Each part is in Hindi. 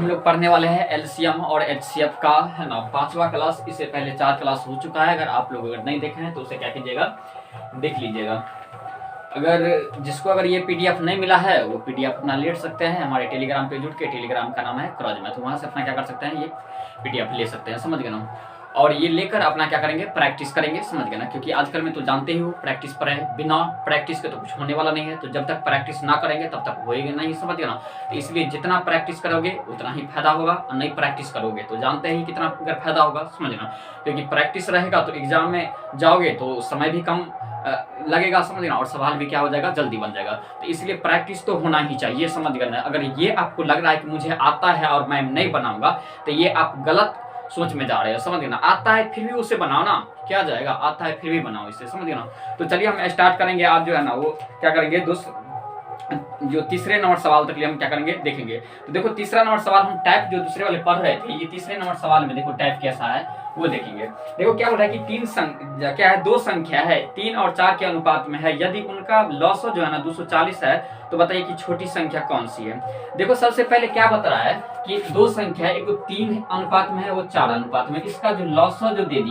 हम लोग पढ़ने वाले हैं एलसीएम और एचसीएफ का, है ना, 5वां क्लास। इससे पहले 4 क्लास हो चुका है। अगर आप लोग नहीं देखे हैं तो उसे क्या कीजिएगा, देख लीजिएगा। अगर ये पीडीएफ नहीं मिला है वो पीडीएफ अपना ले सकते हैं हमारे टेलीग्राम पे जुड़ के। टेलीग्राम का नाम है क्रॉज मैथ, वहाँ से अपना क्या कर सकते हैं, ये पीडीएफ ले सकते हैं, समझ गए ना। और ये लेकर अपना क्या करेंगे, प्रैक्टिस करेंगे, समझ गए ना। क्योंकि आजकल में तो जानते ही हो प्रैक्टिस पर है, बिना प्रैक्टिस के तो कुछ होने वाला नहीं है। तो जब तक प्रैक्टिस ना करेंगे तब तक होएगा नहीं, समझ गए ना। तो इसलिए जितना प्रैक्टिस करोगे उतना ही फायदा होगा, और नहीं प्रैक्टिस करोगे तो जानते ही कितना अगर फायदा होगा, समझना। क्योंकि प्रैक्टिस रहेगा तो एग्जाम में जाओगे तो समय भी कम लगेगा, समझना, और सवाल भी क्या हो जाएगा, जल्दी बन जाएगा। तो इसलिए प्रैक्टिस तो होना ही चाहिए, समझ गए। अगर ये आपको लग रहा है कि मुझे आता है और मैं नहीं बनाऊंगा, तो ये आप गलत सोच में जा रहे हो, समझ गए ना। आता है फिर भी उसे बनाओ ना, क्या जाएगा, आता है फिर भी बनाओ इसे, समझ गए ना। तो चलिए हम स्टार्ट करेंगे। आप जो है ना वो क्या करेंगे, जो तीसरे नंबर सवाल तक हम क्या करेंगे, देखेंगे। तो देखो तीसरा नंबर सवाल हम टाइप जो दूसरे वाले पढ़ रहे थे, ये तीसरे नंबर सवाल में देखो टाइप कैसा है वो देखेंगे। देखो क्या बोल रहा है कि क्या है, दो संख्या है 3 और 4 के अनुपात में है, यदि उनका लॉस जो है ना 240 है, तो बताइए कि छोटी संख्या कौन सी है। देखो सबसे पहले क्या बता रहा है कि दो संख्या है, एक 3 अनुपात में है, वो 4 अनुपात में। इसका जो लॉस जो दे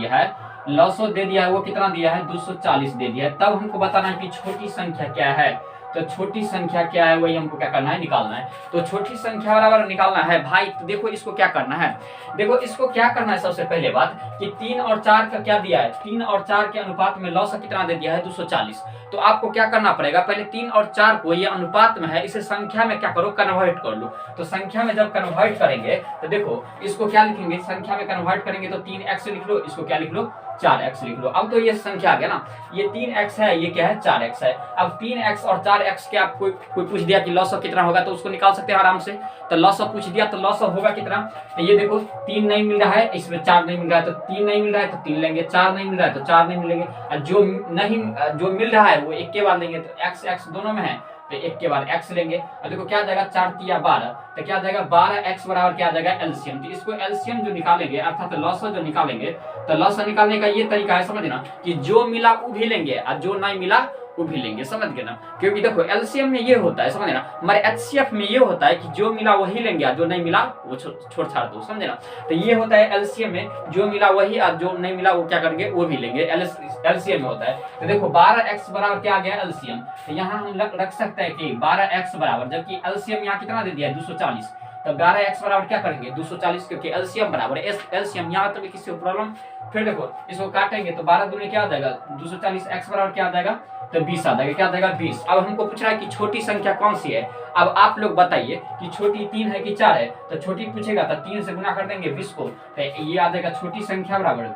दिया है, वो कितना दिया है, 240 दे दिया है। तब हमको बताना है कि छोटी संख्या क्या है। तो छोटी संख्या क्या है वही हमको क्या करना है, निकालना है। तो छोटी संख्या बराबर निकालना है भाई। तो देखो इसको क्या करना है, देखो इसको क्या करना है, सबसे पहले बात कि 3 और 4 का क्या दिया है, 3 और 4 के अनुपात में लॉस कितना दे दिया है, 240। तो आपको क्या करना पड़ेगा, पहले 3 और 4 को, ये अनुपात में है, इसे संख्या में क्या करो, कन्वर्ट कर लो। तो संख्या में जब कन्वर्ट करेंगे तो देखो इसको क्या लिखेंगे, संख्या में कन्वर्ट करेंगे तो 3x लिख लो, इसको क्या लिख लो, 4x लिख लो। अब तो ये संख्या आ गया ना, ये 3x है, ये क्या है, 4x है। अब 3x और 4x के आप कोई पूछ दिया कि लॉस कितना होगा, तो उसको निकाल सकते हैं आराम से। तो लॉस पूछ दिया तो लॉस होगा कितना, ये देखो 3 नहीं मिल रहा है, इसमें 4 नहीं मिल रहा है, तो 3 नहीं मिल रहा है तो 3 लेंगे, 4 नहीं मिल रहा है तो 4 नहीं मिलेंगे, और जो मिल रहा है वो एक के बाद लेंगे। तो x दोनों में है तो एक के बाद x लेंगे। और देखो क्या जाएगा, 4 तिया 12, तो क्या जाएगा 12x बराबर क्या जाएगा, एलसीएम। तो इसको एलसीएम जो निकालेंगे, अर्थात लॉस जो निकालेंगे, तो लॉस निकालने का ये तरीका है, समझना, कि जो मिला वो भी लेंगे और जो नहीं मिला वो भी लेंगे, समझ गए ना। क्योंकि देखो एलसीएम में ये होता है, समझ ना, हमारे एचसीएफ में ये होता है कि जो मिला वही लेंगे और जो नहीं मिला वो छोड़ छाड़ दो, समझे ना। तो ये होता है एलसीएम में, जो मिला वही और जो नहीं मिला वो क्या करेंगे, वो भी लेंगे, एलसीएम में होता है। तो देखो 12x बराबर क्या आ गया, एलसीएम। तो यहाँ हम रख सकते हैं कि 12x बराबर, जबकि एलसीएम यहाँ कितना दे दिया है, 240। तो 12x बराबर क्या करेंगे, 240, क्योंकि एलसीएम बराबर एलसीएम। यहाँ तक किसी को प्रॉब्लम, फिर देखो इसको काटेंगे तो 12 दूनी क्या आ जाएगा, 240, x बराबर क्या आ जाएगा, तो 20 आ जाएगा, क्या आ जाएगा, 20। अब हमको पूछ रहा है कि छोटी संख्या कौन सी है। अब आप लोग बताइए कि छोटी 3 है कि 4 है। तो छोटी पूछेगा तो 3 से गुना कर देंगे 20 को, तो ये आ जाएगा छोटी संख्या बराबर।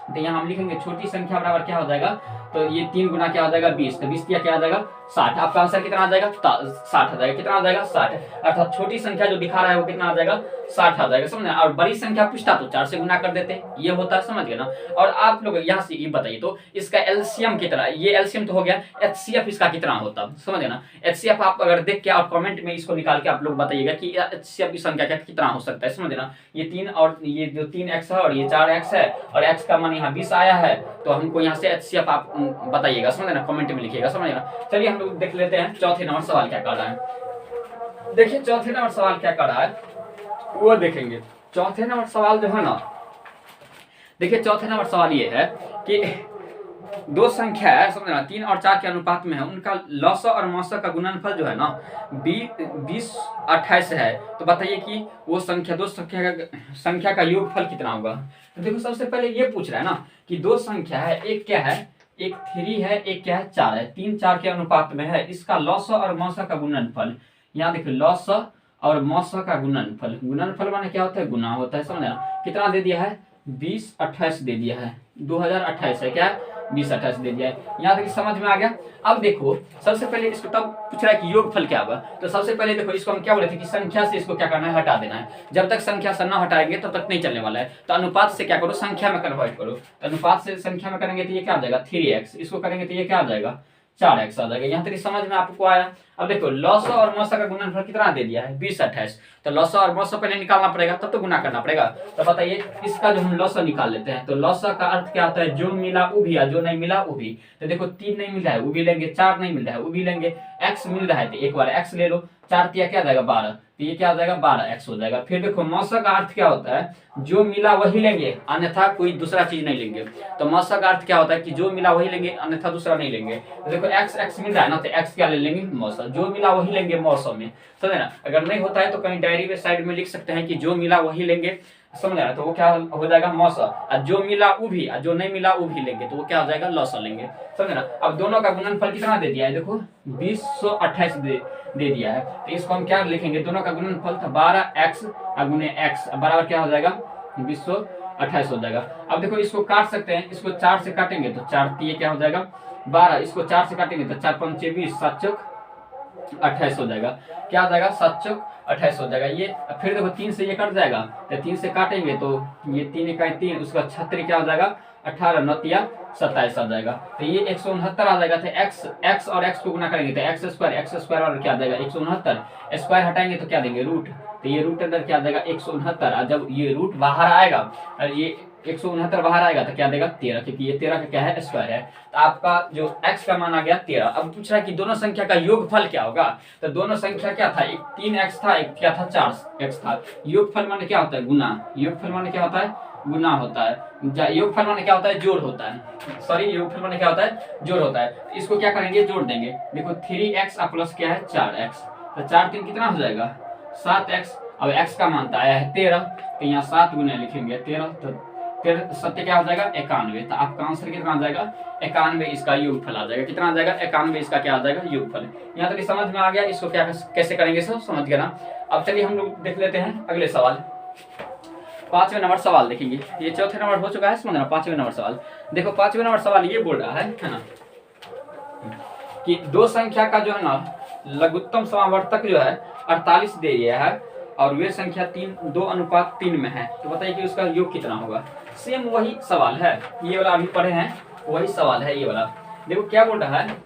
तो यहाँ हम लिखेंगे छोटी संख्या बराबर क्या हो जाएगा, तो ये 3 गुना क्या हो जाएगा, 20। तो 20 क्या आ जाएगा, 60। आपका आंसर कितना आ जाएगा, 60 आ जाएगा। कितना आ जाएगा, 60। अर्थात छोटी संख्या जो दिखा रहा है वो कितना आ जाएगा, 60 आ जाएगा, समझे। और बड़ी संख्या पूछता तो 4 से गुना कर देते, ये होता है, समझ गए ना। और आप लोग यहाँ से ये बताइए तो इसका एलसीएम कितना, ये एलसीएम तो हो गया, एचसीएफ इसका कितना होता, समझ गए ना। एचसीएफ आप अगर देख के और कमेंट में इसको निकाल के आप लोग बताइएगा कि एचसीएफ की संख्या कितना हो सकता है, समझ ना। ये 3 और ये जो 3x है और ये 4x है और x का मान यहाँ 20 आया है, तो हमको यहाँ से एचसीएफ आप बताइएगा, समझ ना, कमेंट में लिखिएगा, समझ ना। चलिए हम लोग देख लेते हैं चौथे नंबर सवाल क्या कर रहा है। देखिए चौथे नंबर सवाल क्या कर रहा है वो देखेंगे। चौथे नंबर सवाल जो है ना, देखिए चौथे नंबर सवाल ये है कि दो संख्या है, समझना, 3 और 4 के अनुपात में है, उनका लॉसा और मौसा का गुणनफल जो है ना 20 28 है। तो बताइए कि वो संख्या, दो संख्या का योगफल कितना होगा। तो देखो सबसे पहले ये पूछ रहा है ना कि दो संख्या है, एक क्या है, एक 3 है, एक क्या है, 4 है, 3 4 के अनुपात में है, इसका लॉसा और मौसा का गुणनफल। यहाँ देखो लॉसा और मौसा का गुणनफल, गुणनफल माने क्या होता है, गुना होता है, समझना। कितना दे दिया है, 20 28 दे दिया है, 2028 है, क्या है, 20 28 दे दिया है। यहाँ तक समझ में आ गया। अब देखो सबसे पहले इसको तब पूछ रहा है कि योगफल क्या होगा। तो सबसे पहले देखो इसको हम क्या बोले थे कि संख्या से इसको क्या करना है, हटा देना है। जब तक संख्या से ना हटाएंगे तब तक नहीं चलने वाला है। तो अनुपात से क्या करो, संख्या में कन्वर्ट करो। तो अनुपात से संख्या में करेंगे तो ये क्या आ जाएगा, 3x। इसको करेंगे तो ये क्या आ जाएगा, 4x आ जाएगा। यहाँ तक समझ में आपको आया। अब देखो लॉसा और मौसा का गुणनफल कितना दे दिया है, 20 28। तो लॉसा और मौसा पहले निकालना पड़ेगा, तब तो गुना करना पड़ेगा। तो बताइए इसका जो हम लॉसा निकाल लेते हैं, तो लॉसा का अर्थ क्या होता है, जो मिला वो भी, जो नहीं मिला वो भी। तो देखो 3 नहीं मिल रहा है वो भी लेंगे, 4 नहीं मिल रहा है वो भी लेंगे, x मिल रहा है तो एक बार x ले लो, 4 तिया क्या जाएगा 12, तो ये क्या हो जाएगा 12x हो जाएगा। फिर देखो मौसा का अर्थ क्या होता है, जो मिला वही लेंगे अन्यथा कोई दूसरा चीज नहीं लेंगे। तो मौसा का अर्थ क्या होता है कि जो मिला वही लेंगे अन्यथा दूसरा नहीं लेंगे। तो देखो x x मिल रहा है ना, तो x क्या ले लेंगे मौसा, जो मिला वही लेंगे मौसम में, समझे ना। अगर नहीं होता है तो कहीं डायरी में साइड में लिख सकते हैं कि जो मिला वही लेंगे, समझ रहा है, तो वो क्या हो जाएगा मौसा। और जो मिला वो भी, और जो नहीं मिला वो भी लेंगे, तो वो क्या हो जाएगा लौसा लेंगे, समझ ना। अब दोनों का गुणनफल कितना दे दिया है, देखो 2028 दे दिया है। तो इसको हम क्या लिखेंगे, दोनों का गुणनफल था 12x गुने x बराबर क्या हो जाएगा 2028 हो जाएगा। अब देखो इसको काट सकते हैं, इसको 4 से काटेंगे तो 4 ये क्या हो जाएगा 12, इसको 4 से काटेंगे तो 4 5 20, 7 चौक 28 हो जाएगा। क्या हो जाएगा 7 चौक 28 हो जाएगा। ये फिर देखो 3 से ये कट जाएगा, तो 3 से काटेंगे तो ये 3 इकाई 3, उसका 36 क्या हो जाएगा 18 9 27 आ जाएगा। तो ये 169 आ जाएगा। तो x और x को गुना करेंगे तो x स्क्वायर और क्या आ जाएगा 169, स्क्वायर हटाएंगे तो क्या देंगे रूट, तो ये रूट अंदर क्या आ जाएगा 169। और जब ये रूट बाहर आएगा और ये 169 बाहर आएगा तो क्या देगा 13, क्योंकि ये 13 का क्या है स्क्वायर है। तो आपका जो x का मान आ गया 13। अब पूछ रहा है कि दोनों संख्या का योगफल क्या होगा, तो दोनों संख्या क्या था, एक 3x था, एक क्या था 4x था। योगफल माने क्या होता है गुना, योगफल माने क्या होता है गुना होता है। योगफल माने क्या होता है जोड़ होता है, सॉरी योगफल माने क्या होता है जोड़ होता है। इसको क्या करेंगे जोड़ देंगे, देखो 3x प्लस क्या है 4x, तो 4 3 कितना हो जाएगा 7x। अब x का मान आया है 13, तो यहाँ 7 गुना लिखेंगे 13, तो 13 सत्य क्या हो जाएगा 91। तो आपका आंसर कितना आ जाएगा 91, इसका योगफल आ जाएगा। कितना आ जाएगा 91, इसका क्या आ जाएगा योगफल। यहाँ तक समझ में आ गया, इसको क्या कैसे करेंगे सब समझ गया ना। अब चलिए हम लोग देख लेते हैं अगले सवाल, 5वें नंबर सवाल देखेंगे। ये चौथे नंबर हो चुका है, समझना 5वें नंबर सवाल। देखो 5वें नंबर सवाल ये बोल रहा है ना कि दो संख्या का जो है ना लघुत्तम समावर्तक जो है 48 दे दिया है और वे संख्या 2:3 में है, तो बताइए कि उसका योग कितना होगा। सेम वही सवाल है, ये वाला अभी पढ़े हैं वही सवाल है ये वाला। देखो क्या बोल रहा है,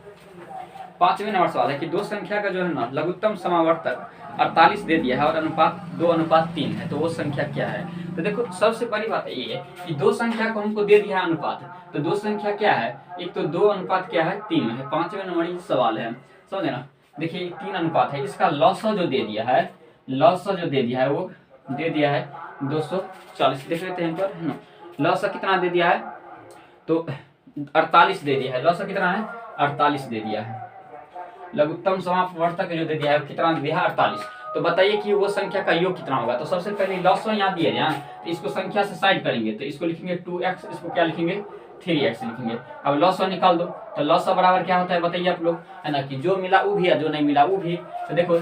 5वें नंबर सवाल है कि दो संख्या का जो है ना लघुत्तम समावर्तक 48 दे दिया है और अनुपात 2:3 है, तो वो संख्या क्या है। तो देखो सबसे बड़ी बात ये है कि दो संख्या को हमको दे दिया है अनुपात, तो दो संख्या क्या है, एक तो 2:3 क्या है 3 है। 5वें नंबर सवाल है, समझे ना। देखिए 3 अनुपात है, इसका लॉसा जो दे दिया है, लॉसा जो दे दिया है वो दे दिया है 240, देख लेते हैं पर है ना। लॉसा कितना दे दिया है, तो 48 दे दिया है। लॉसा कितना है 48 दे दिया है। लघुत्तम समावर्तक जो दे दिया है कितना दे दिया है 48। तो बताइए कि वो संख्या का योग कितना होगा। तो सबसे पहले लॉसा यहाँ दिया है, तो इसको संख्या से साइड करेंगे, तो इसको लिखेंगे 2x, इसको क्या लिखेंगे 3x लिखेंगे। अब लॉसा निकाल दो, तो लॉसा बराबर क्या होता है बताइए आप लोग, है ना, कि जो मिला वो भी है, जो नहीं मिला वो भी। तो देखो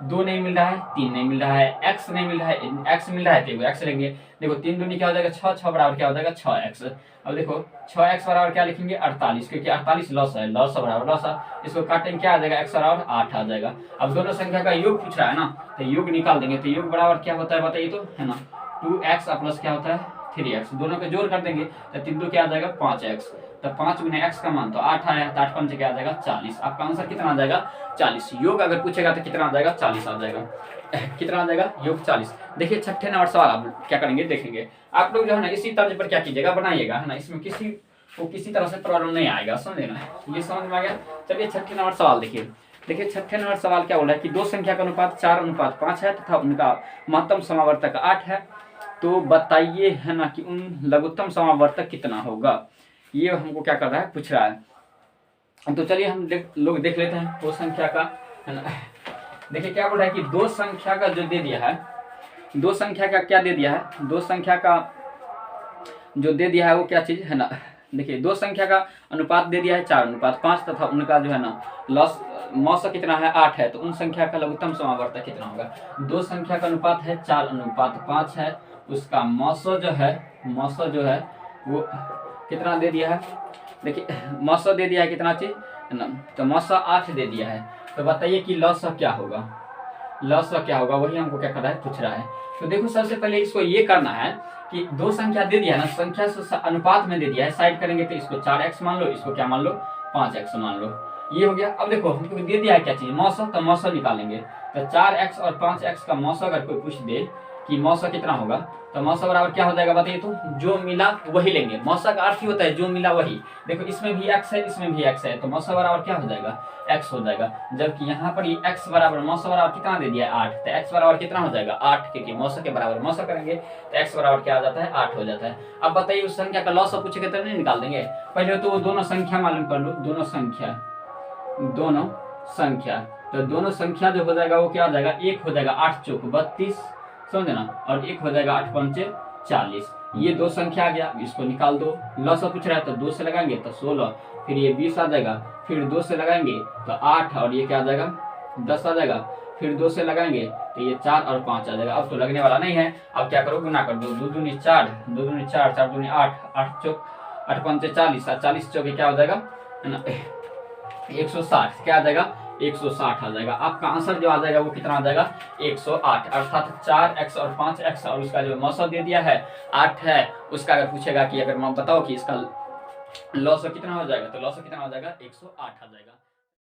2 नहीं मिल रहा है, 3 नहीं मिल रहा है, x नहीं मिल रहा है, x मिल रहा है तो x लेंगे। देखो 3 दूनी क्या हो जाएगा 6, 6 बराबर क्या हो जाएगा 6x। अब देखो 6x बराबर क्या लिखेंगे 48, क्योंकि 48 लॉसा है, लॉसा बराबर लॉसा, इसको काटेंगे क्या आ जाएगा x बराबर 8 आ जाएगा। अब दोनों संख्या का योग पूछ रहा है ना, तो योग निकाल देंगे, तो योग बराबर क्या होता है बताइए तो, है ना 2x प्लस क्या होता है 3x, दोनों के जोड़ कर देंगे तो 3 2 क्या आ जाएगा 5x। तो 5 गुने x का मान तो 8 आया, तो 8 5 क्या आ जाएगा 40। आपका आंसर कितना आ जाएगा 40। योग अगर पूछेगा तो कितना आ जाएगा 40 आ जाएगा। कितना आ जाएगा योग 40। देखिए 6ठे नंबर सवाल आप क्या करेंगे देखेंगे। आप लोग जो है ना इसी तर्ज पर क्या कीजिएगा बनाइएगा, है ना, इसमें किसी तरह से प्रॉब्लम नहीं आएगा, समझ ना, ये समझ में आ गया। चलिए 6ठे नंबर सवाल देखिए। देखिए 6ठे नंबर सवाल क्या बोल रहा है कि दो संख्या का अनुपात 4:5 है तथा उनका महत्तम समावर्तक 8 है, तो बताइए है ना कि उन लघुत्तम समावर्तक कितना होगा। ये हमको क्या कर रहा है पूछ रहा है। तो चलिए हम लोग देख लेते हैं दो संख्या का, है ना। देखिए क्या बोल रहा है कि दो संख्या का जो दे दिया है, दो संख्या का क्या दे दिया है, दो संख्या का जो दे दिया है वो क्या चीज है ना। देखिए दो संख्या का अनुपात दे दिया है 4:5 तथा उनका जो है ना मौसा कितना है 8 है, तो उन संख्या का लघुत्तम समावर्तक कितना होगा। दो संख्या का अनुपात है 4:5 है, उसका मौसा जो है वो कितना दे दिया है। देखिए मौसा दे दिया है कितना चीज है ना, तो मौसा 8 दे दिया है। तो बताइए कि लॉसा क्या होगा, लॉसा क्या होगा, वही हमको क्या कर रहा है पूछ रहा है। तो देखो सबसे पहले इसको ये करना है कि दो संख्या दे दिया है ना, संख्या से अनुपात में दे दिया है, साइड करेंगे तो इसको 4x मान लो, इसको क्या मान लो 5x मान लो, ये हो गया। अब देखो हमको दे दिया है क्या चीज मौसा, तो मौसा निकालेंगे। तो 4x और 5x का मौसा अगर कोई पूछ दे कि मौसा कितना होगा, तो मौसा बराबर क्या हो जाएगा बताइए, तो जो मिला वही लेंगे। मौसा का अर्थ ही होता है जो मिला वही। देखो इसमें भी x है, इसमें भी x है, तो मौसा बराबर क्या हो जाएगा, x हो जाएगा। जबकि यहाँ पर ये x बराबर मौसा बराबर कितना दे दिया है 8, तो x बराबर कितना हो जाएगा 8, क्योंकि मौसा के बराबर मौसा करेंगे तो x बराबर क्या आ जाता है 8 हो जाता है। अब बताइए उस संख्या का लॉस पूछेगा तो नहीं निकाल देंगे। पहले तो दोनों संख्या मालूम कर लो, दोनों संख्या तो दोनों संख्या जो हो जाएगा वो क्या हो जाएगा, एक हो जाएगा 8 चौक 32, समझे ना, और एक हो जाएगा 8 पंचे 40। ये दो संख्या आ गया, इसको निकाल दो। लॉस पूछ रहा है तो 2 से लगाएंगे तो 16, फिर ये 20 आ जाएगा, फिर 2 से लगाएंगे तो 8, और ये क्या आ जाएगा 10 आ जाएगा, फिर 2 से लगाएंगे तो ये 4 और 5 आ जाएगा। अब तो लगने वाला नहीं है, अब क्या करो गुना कर दो, 2 दूनी 4, 2 दूनी 4, 4 दूनी 8, 8 चौक 8 पंचे 40, 40 चौके क्या हो जाएगा 160, क्या आ जाएगा 160 आ जाएगा। आपका आंसर जो आ जाएगा वो कितना आ जाएगा 108, अर्थात 4x और 5x, और उसका जो मौसा दे दिया है 8 है, उसका अगर पूछेगा कि अगर मैं बताओ कि इसका लॉस कितना हो जाएगा, तो लॉस कितना हो जाएगा 108 आ जाएगा।